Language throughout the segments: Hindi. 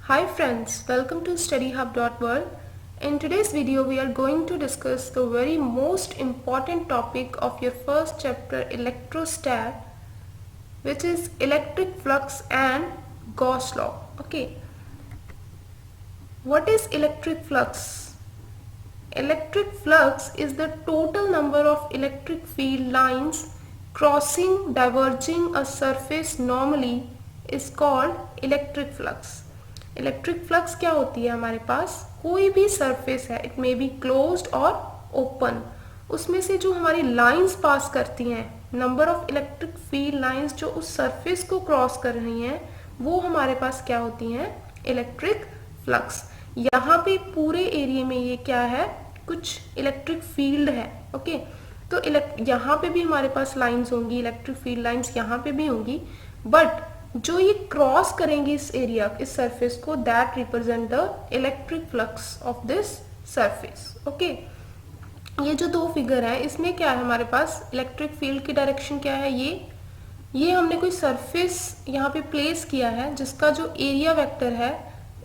Hi friends, welcome to studyhub.world. In today's video we are going to discuss the very most important topic of your first chapter electrostat, which is electric flux and Gauss law. Okay, what is electric flux? Electric flux is the total number of electric field lines crossing diverging a surface normally is called electric flux. Electric flux क्या होती है? हमारे पास कोई भी सरफेस है, इट मे बी क्लोज्ड और ओपन, उसमें से जो हमारी लाइंस पास करती हैं, number of electric field lines जो उस सरफेस को क्रॉस कर रही हैं, वो हमारे पास क्या होती हैं? Electric flux. यहाँ पे पूरे एरिया में ये क्या है? कुछ इलेक्ट्रिक फील्ड है। ओके, तो यहाँ पे भी हमारे पास लाइंस होंगी, इलेक्ट्रिक फील्ड लाइंस यहाँ पे भी होंगी, बट जो ये क्रॉस करेंगे इस एरिया, इस सरफेस को, that represent the electric flux of this surface. Okay, ये जो दो फिगर है इसमें क्या है? हमारे पास इलेक्ट्रिक फील्ड की डायरेक्शन क्या है? ये हमने कोई सरफेस यहाँ पे प्लेस किया है जिसका जो एरिया वेक्टर है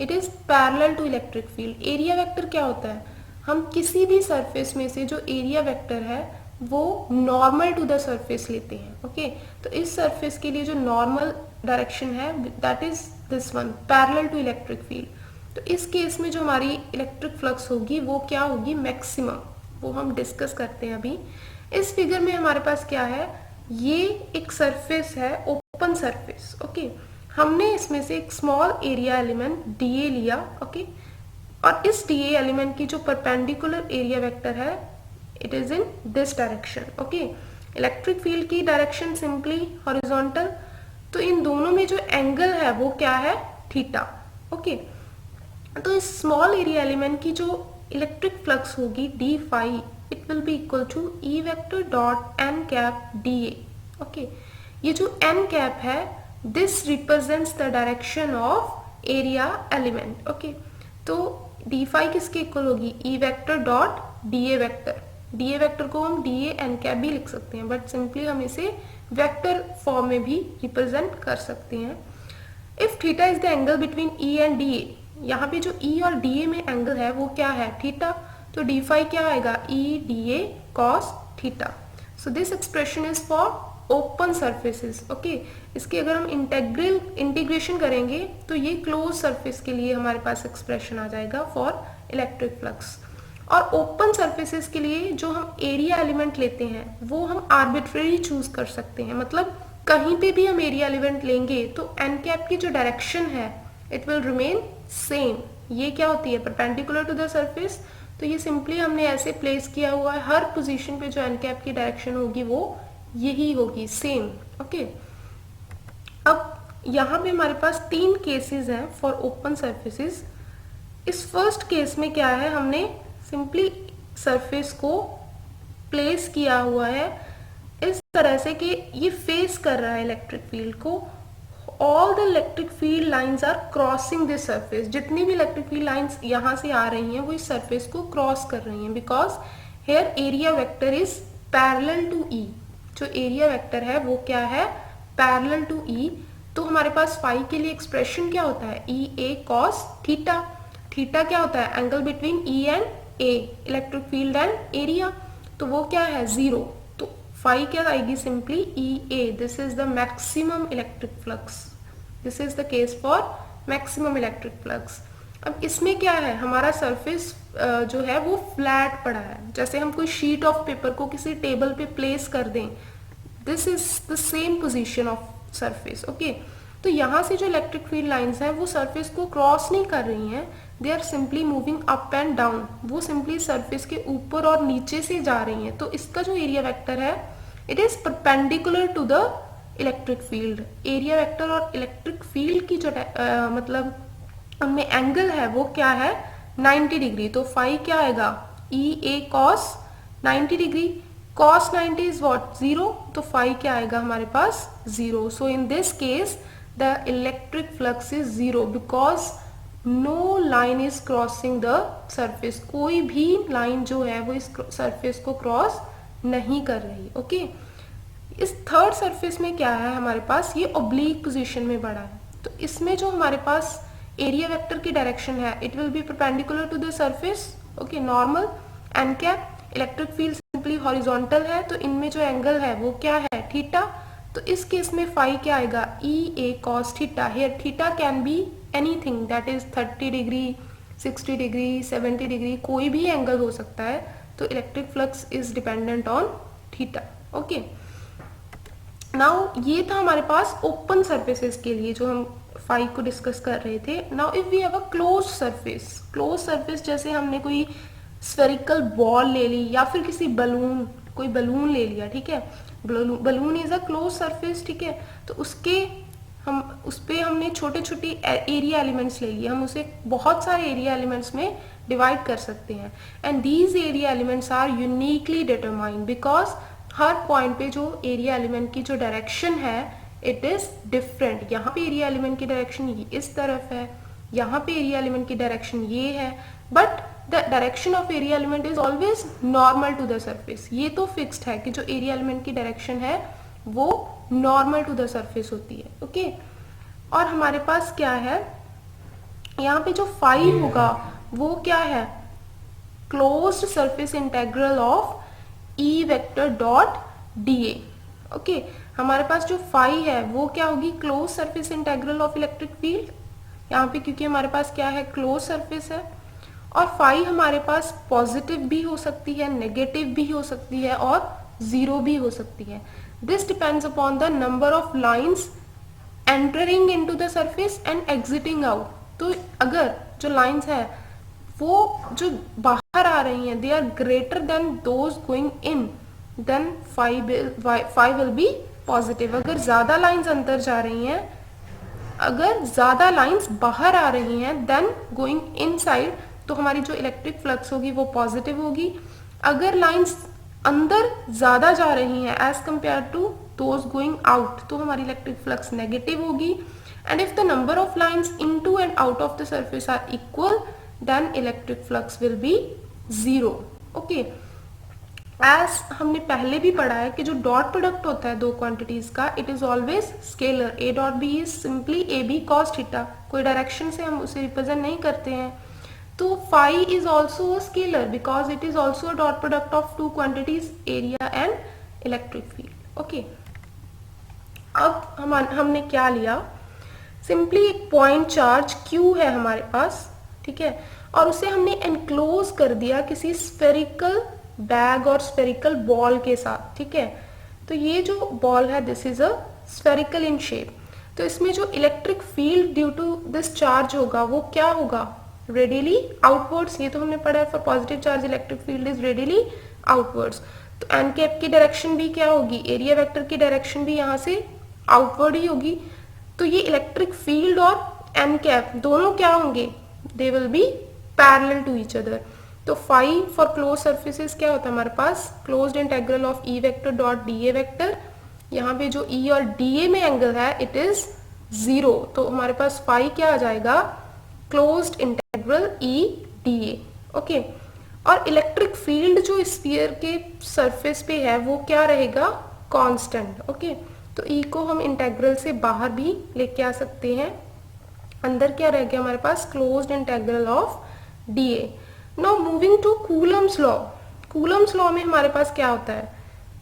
it is parallel to electric field. Area vector क्या होता है? हम किसी भी सरफेस में से जो एरिया वेक्टर है वो नॉर्मल टू द सरफेस लेते हैं। ओके, तो इस सरफेस के लिए जो नॉर्मल डायरेक्शन है that is this one, parallel to electric field. तो इस केस में जो हमारी इलेक्ट्रिक फ्लक्स होगी वो क्या होगी? मैक्सिमम। वो हम डिस्कस करते हैं अभी। इस फिगर में हमारे पास क्या है? ये एक सरफेस है, ओपन सरफेस। ओके, हमने इसमें से एक स्मॉल एरिया एलिमेंट डीए लिया। ओके, और इस डीए एलिमेंट की जो परपेंडिकुलर एरिया वेक्टर है it is in this direction. Okay, electric field की डायरेक्शन सिंपली हॉरिजॉन्टल, तो इन दोनों में जो एंगल है वो क्या है? थीटा। ओके, तो इस स्मॉल एरिया एलिमेंट की जो इलेक्ट्रिक फ्लक्स होगी D phi, it will be equal to E vector dot N cap D A. Okay, ये जो एन कैप है this represents the direction of area element. Okay, तो डी फाई किसके इक्वल होगी? E vector dot D A vector. D A vector को हम डी ए एन कैप भी लिख सकते हैं, बट सिंपली हम इसे वेक्टर फॉर्म में भी रिप्रेजेंट कर सकते हैं। If theta is the angle between E and D A, यहाँ पे जो ई और डी ए में एंगल है वो क्या है? थीटा। तो डी फाई क्या आएगा? E D A cos theta. So this expression is for open surfaces. Okay, इसकी अगर हम इंटीग्रेशन करेंगे तो ये क्लोज सरफेस के लिए हमारे पास एक्सप्रेशन आ जाएगा फॉर इलेक्ट्रिक फ्लक्स। और ओपन सरफेसेस के लिए जो हम एरिया एलिमेंट लेते हैं वो हम आर्बिट्रेरी चूज कर सकते हैं, मतलब कहीं पे भी हम एरिया एलिमेंट लेंगे तो एन कैप की जो डायरेक्शन है इट विल रिमेन सेम। ये क्या होती है? परपेंडिकुलर टू द सरफेस, तो ये सिंपली हमने ऐसे प्लेस किया हुआ है, हर पोजीशन पे जो एन कैप की डायरेक्शन होगी वो यही होगी, सेम। ओके, अब यहाँ पे हमारे पास तीन केसेस हैं फॉर ओपन सरफेसेस। इस फर्स्ट केस में क्या है? हमने सिंपली सरफेस को प्लेस किया हुआ है इस तरह से कि ये फेस कर रहा है इलेक्ट्रिक फील्ड को। All the electric field lines are crossing this surface. जितनी भी इलेक्ट्रिक फील्ड लाइंस यहाँ से आ रही हैं वो इस सरफेस को क्रॉस कर रही हैं, because here area vector is parallel to E. जो एरिया वेक्टर है वो क्या है? Parallel to E. तो हमारे पास फाई के लिए एक्सप्रेशन क्या होता है? ई ए कॉस थीटा। थीटा क्या होता है? Angle between E and A, electric field and area, तो वो क्या है? जीरो। तो फाई क्या आएगी? Simply E A. This is the maximum electric flux. This is the case for maximum electric flux. अब इसमें क्या है? हमारा सरफेस जो है वो फ्लैट पड़ा है, जैसे हम कोई शीट ऑफ पेपर को किसी टेबल पे प्लेस कर दें, this is the same position of surface. Okay, तो यहाँ से जो इलेक्ट्रिक फील्ड लाइंस हैं वो सरफेस को क्रॉस नहीं कर रही हैं, they are simply moving up and down. वो सिंपली सरफेस के ऊपर और नीचे से जा रही हैं। तो इसका जो एरिया वेक्टर है it is perpendicular to the electric field. Area vector और इलेक्ट्रिक फील्ड की जो मतलब उनमें एंगल है वो क्या है? 90 डिग्री। तो फाई क्या आएगा? E A cos 90 degree. cos 90 is what? Zero. तो फाई क्या आएगा हमारे पास? Zero. So in this case the electric flux is zero because no line is crossing the surface. कोई भी लाइन जो है वो इस सरफेस को क्रॉस नहीं कर रही। ओके, इस थर्ड सरफेस में क्या है हमारे पास? ये ओब्लीक पोजीशन में बढ़ा है। तो इसमें जो हमारे पास एरिया वेक्टर की डायरेक्शन है it will be perpendicular to the surface, okay normal. N cap electric field simply horizontal है तो इनमें जो एंगल है वो क्या है, थीटा। तो इस केस में फाई क्या आएगा, E A cos theta. Here theta can be anything that is 30 degree, 60 degree, 70 degree, कोई भी एंगल हो सकता है। तो electric flux is dependent on theta, okay. Now ये था हमारे पास ओपन सर्फेसेस के लिए जो हम फाई को डिस्कस कर रहे थे। Now if we have a close surface, close surface जैसे हमने कोई स्फेरिकल बॉल ले ली या फिर किसी बलून, कोई बलून ले लिया, ठीक है। Balloon is a close surface, ठीक है। तो उसके हम उस पर हमने छोटे छोटे एरिया एलिमेंट्स ले लिए, हम उसे बहुत सारे एरिया एलिमेंट्स में डिवाइड कर सकते हैं। And these area elements are uniquely determined because हर पॉइंट पे जो एरिया एलिमेंट की जो डायरेक्शन है इट इज डिफरेंट। यहाँ पे एरिया एलिमेंट की डायरेक्शन इस तरफ है, यहाँ पे एरिया एलिमेंट की डायरेक्शन ये है, but the direction of area element is always normal to the surface. ये तो फिक्स्ड है कि जो एरिया एलिमेंट की डायरेक्शन है वो नॉर्मल टू द सरफेस होती है, ओके। और हमारे पास क्या है, यहाँ पे जो फाई होगा वो क्या है, closed surface integral of E vector dot D A, okay. हमारे पास जो फाई है वो क्या होगी, close surface integral of electric field. यहाँ पे क्योंकि हमारे पास क्या है, क्लोज सरफेस है। और फाई हमारे पास पॉजिटिव भी हो सकती है, नेगेटिव भी हो सकती है और जीरो भी हो सकती है। This depends upon the number of lines entering into the surface and exiting out. तो अगर जो लाइंस है वो जो बाहर आ रही हैं they are greater than those going in, then phi will be positive. अगर ज्यादा लाइंस अंदर जा रही हैं, अगर ज्यादा लाइंस बाहर आ रही हैं देन गोइंग इनसाइड, तो हमारी जो इलेक्ट्रिक फ्लक्स होगी वो पॉजिटिव होगी। अगर लाइंस अंदर ज्यादा जा रही हैं as compare to those going out, तो हमारी इलेक्ट्रिक फ्लक्स नेगेटिव होगी। And if the number of lines into and out of the surface are equal then electric flux will be zero, okay. As हमने पहले भी पढ़ा है कि जो डॉट प्रोडक्ट होता है दो क्वांटिटीज का it is always scalar. A dot B is simply A B cos theta, कोई डायरेक्शन से हम उसे रिप्रेजेंट नहीं करते हैं। तो phi is also a scalar because it is also a dot product of two quantities area and electric field, okay. अब हमने क्या लिया, सिंपली एक पॉइंट चार्ज Q है हमारे पास, ठीक है, और उसे हमने एनक्लोज कर दिया किसी स्फेरिकल बैग और स्फेरिकल बॉल के साथ, ठीक है। तो ये जो बॉल है this is a spherical in shape. तो इसमें जो electric field due to this charge होगा वो क्या होगा, रेडियली आउटवर्ड्स। ये तो हमने पढ़ा है, for positive charge electric field is radially outwards. तो एन कैप की डायरेक्शन भी क्या होगी, एरिया वेक्टर की डायरेक्शन भी यहाँ से आउटवर्ड ही होगी। तो ये इलेक्ट्रिक फील्ड और एन कैप दोनों क्या होंगे, they will be parallel to each other. तो फाई फॉर क्लोज सर्फेसिस क्या होता है हमारे पास, closed integral of E vector dot D A vector. यहाँ पे जो ई और डी ए में एंगल है इट इज जीरो, तो हमारे पास फाई क्या आ जाएगा, closed integral E D A, okay. और इलेक्ट्रिक फील्ड जो स्फीयर के सरफेस पे है वो क्या रहेगा, कांस्टेंट, ओके। तो ई को हम इंटेग्रल से बाहर भी लेके आ सकते हैं, अंदर क्या रह गया हमारे पास, closed integral of d A. Now moving to Coulomb's law. Coulomb's law में हमारे पास क्या होता है,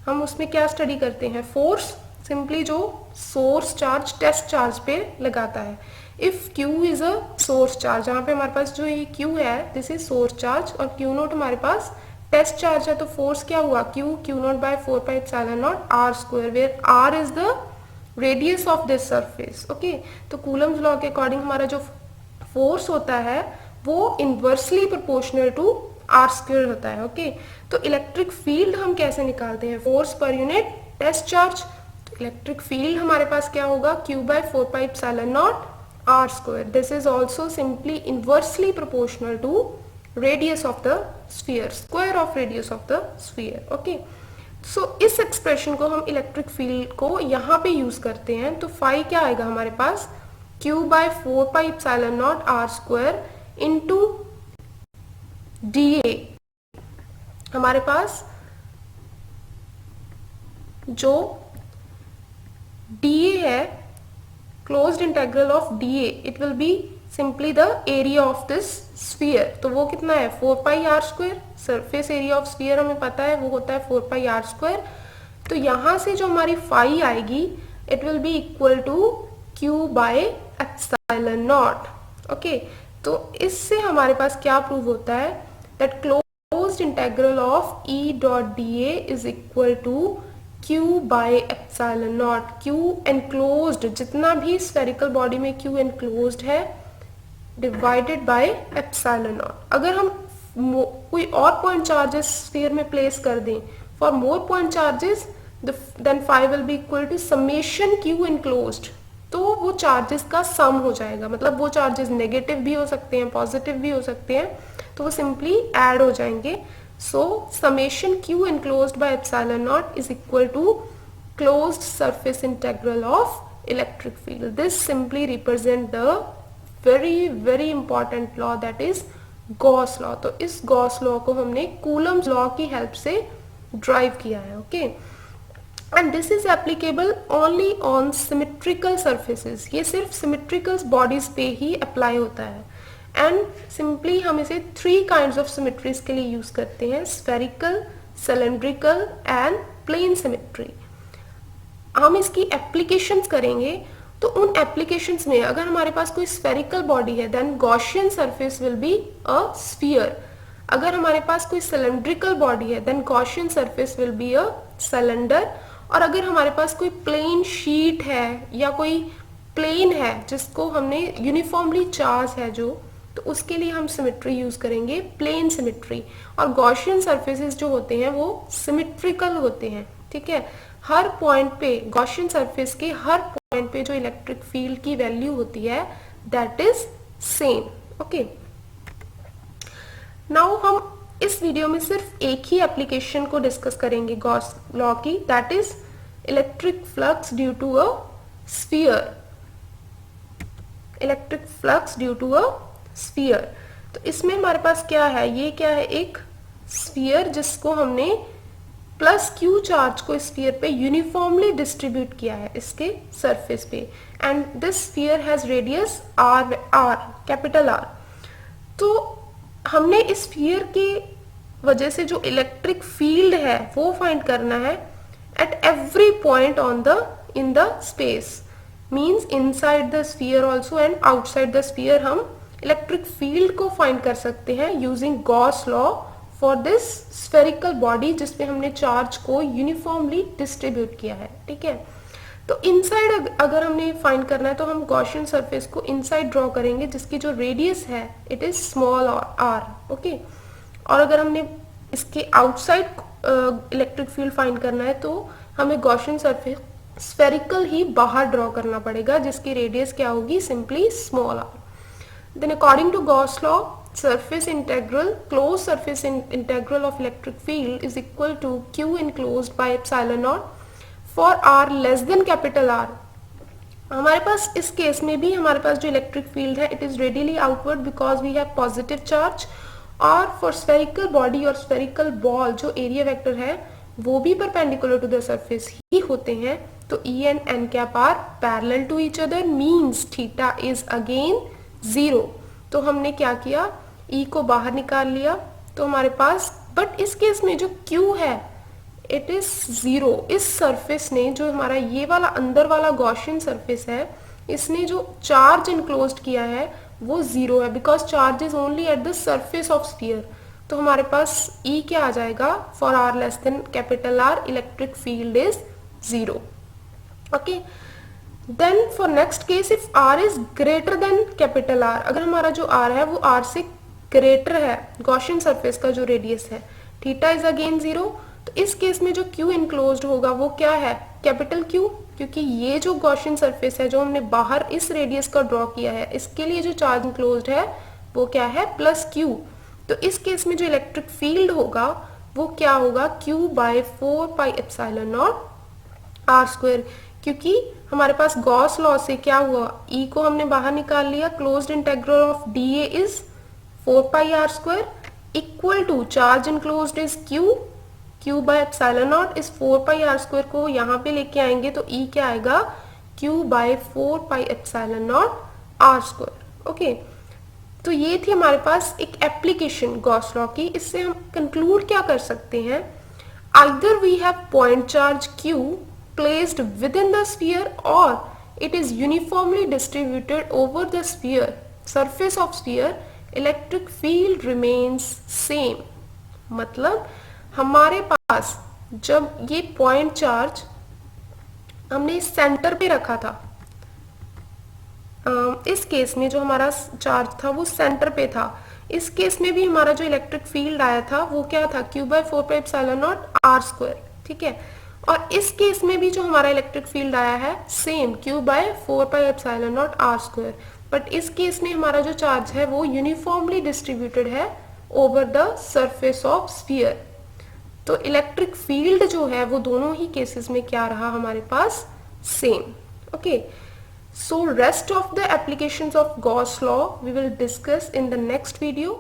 हम उसमें क्या स्टडी करते हैं, फोर्स सिंपली जो सोर्स चार्ज टेस्ट चार्ज पे लगाता है। If Q is a source charge, जहाँ पे हमारे पास जो ये Q है दिस इज सोर्स चार्ज और Q नोट हमारे पास टेस्ट चार्ज है, तो फोर्स क्या हुआ, Q not by 4πε0 r square, where r is the radius of this surface, okay. तो कूलम्स लॉ के अकॉर्डिंग हमारा जो फोर्स होता है वो inversely proportional to R square होता है, ओके। तो इलेक्ट्रिक फील्ड हम कैसे निकालते हैं, फोर्स पर यूनिट टेस्ट चार्ज। तो इलेक्ट्रिक फील्ड हमारे पास क्या होगा, Q by 4πε0 r square. This is also simply inversely proportional to radius of the sphere, square of radius of the sphere, okay. So इस एक्सप्रेशन को हम इलेक्ट्रिक फील्ड को यहाँ पे यूज करते हैं। तो फाई क्या आएगा हमारे पास, Q by 4πε0 r square into d A. हमारे पास जो डी ए है, closed integral of d A, it will be simply the area of this sphere. तो वो कितना है 4 pi R square. Surface area of sphere हमें पता है वो होता है 4 पाई आर स्क्वायर। तो यहाँ से जो हमारी फाई आएगी it will be equal to Q by epsilon not. Okay, तो इससे हमारे पास क्या प्रूव होता है that closed integral of E dot D A is equal to Q by epsilon not. Q enclosed, जितना भी स्फेरिकल बॉडी में Q एनक्लोज्ड है डिवाइडेड बाय एप्सिलॉन नॉट। अगर हम कोई और पॉइंट चार्जेस स्फीयर में प्लेस कर दें for more point charges then phi will be equal to summation Q enclosed. तो वो चार्जेस का सम हो जाएगा, मतलब वो चार्जेस नेगेटिव भी हो सकते हैं पॉजिटिव भी हो सकते हैं, तो वो सिंपली ऐड हो जाएंगे। So summation Q enclosed by epsilon naught is equal to closed surface integral of electric field. This simply represent the very important law that is Gauss law. तो इस Gauss law को हमने Coulomb's law की help से drive किया है, okay? And this is applicable only on symmetrical surfaces. ये सिर्फ symmetrical bodies पे ही apply होता है। एंड सिंपली हम इसे 3 काइंड्स ऑफ सिमेट्रीज के लिए यूज करते हैं, spherical, cylindrical and plane symmetry. हम इसकी एप्लीकेशंस करेंगे तो उन एप्लीकेशंस में अगर हमारे पास कोई स्फेरिकल बॉडी है then Gaussian surface will be a sphere. अगर हमारे पास कोई सिलेंड्रिकल बॉडी है then Gaussian surface will be a cylinder. और अगर हमारे पास कोई प्लेन शीट है या कोई प्लेन है जिसको हमने यूनिफॉर्मली चार्ज है जो, तो उसके लिए हम सिमेट्री यूज करेंगे प्लेन सिमेट्री। और गॉसियन सरफेसेस जो होते हैं वो सिमेट्रिकल होते हैं, ठीक है। हर पॉइंट पे गॉसियन सरफेस के हर पॉइंट पे जो इलेक्ट्रिक फील्ड की वैल्यू होती है that is same, okay. Now हम इस वीडियो में सिर्फ एक ही एप्लीकेशन को डिस्कस करेंगे गॉस लॉ की, that is electric flux due to a sphere. Electric flux due to a sphere. तो इसमें हमारे पास क्या है, ये क्या है एक स्फीयर जिसको हमने प्लस क्यू चार्ज को स्फीयर पे यूनिफॉर्मली डिस्ट्रीब्यूट किया है इसके सरफेस पे, and this sphere has radius R, capital R. तो हमने इस स्फीयर की वजह से जो इलेक्ट्रिक फील्ड है वो फाइंड करना है at every point on the in the space, means inside the sphere also and outside the sphere हम इलेक्ट्रिक फील्ड को फाइंड कर सकते हैं using Gauss law for this spherical body जिसपे हमने चार्ज को यूनिफॉर्मली डिस्ट्रीब्यूट किया है, ठीक है। तो इनसाइड अगर हमने फाइंड करना है तो हम गॉसियन सरफेस को इनसाइड ड्रॉ करेंगे जिसकी जो रेडियस है it is small r, okay. और अगर हमने इसके आउटसाइड इलेक्ट्रिक फील्ड फाइंड करना है तो हमें गॉसियन सरफेस स्फेरिकल ही बाहर ड्रॉ करना पड़ेगा जिसकी रेडियस क्या होगी, simply small r. Then according to Gauss law, surface integral, closed surface integral of electric field is equal to Q enclosed by epsilon naught for R less than capital R. हमारे पास इस केस में भी हमारे पास जो इलेक्ट्रिक फील्ड है it is radially outward because we have positive charge, और फॉर स्फेरिकल बॉडी और स्फेरिकल बॉल जो एरिया वेक्टर है वो भी परपेंडिकुलर टू द सरफेस ही होते हैं। तो E and n cap are parallel to each other means theta is again 0। तो हमने क्या किया, E को बाहर निकाल लिया तो हमारे पास, बट इस केस में जो Q है इट इज 0। इस सरफेस ने जो हमारा ये वाला अंदर वाला गॉसियन सरफेस है इसने जो चार्ज इनक्लोज्ड किया है वो 0 है because charge is only at the surface of sphere. तो हमारे पास E क्या आ जाएगा, for R less than capital R electric field is 0, okay. Then for next case if R is greater than capital R, अगर हमारा जो R है वो R से ग्रेटर है, गॉसियन सरफेस का जो रेडियस है थीटा इज अगेन 0, तो इस केस में जो Q इनक्लोज्ड होगा वो क्या है, कैपिटल Q, क्योंकि ये जो गॉसियन सरफेस है जो हमने बाहर इस रेडियस का ड्रॉ किया है इसके लिए जो चार्ज इनक्लोज्ड है वो क्या है, प्लस Q। तो इस केस में जो इलेक्ट्रिक फील्ड होगा वो क्या होगा, Q by 4 pi epsilon not R square, क्योंकि हमारे पास गॉस लॉ से क्या हुआ, E को हमने बाहर निकाल लिया, closed integral of dA is 4 pi R square equal to charge enclosed is Q by epsilon not is 4 pi R square को यहाँ पे लेके आएंगे तो E क्या आएगा, Q by 4 pi epsilon not R square, okay, तो ये थी हमारे पास एक एप्लीकेशन गॉस लॉ की। इससे हम कंक्लूड क्या कर सकते हैं, either we have point charge Q placed within the sphere or it is uniformly distributed over the sphere surface of sphere, electric field remains same। मतलब हमारे पास जब ये पॉइंट चार्ज हमने सेंटर पे रखा था, इस केस में जो हमारा चार्ज था वो सेंटर पे था, इस केस में भी हमारा जो इलेक्ट्रिक फील्ड आया था वो क्या था, Q/4πε0r²। ठीक है, और इस केस में भी जो हमारा इलेक्ट्रिक फील्ड आया है सेम Q/4πε0r², बट इस केस में हमारा जो चार्ज है वो यूनिफॉर्मली डिस्ट्रीब्यूटेड है over the surface of sphere. तो इलेक्ट्रिक फील्ड जो है वो दोनों ही केसेस में क्या रहा हमारे पास, same. Okay, so rest of the applications of Gauss law we will discuss in the next video.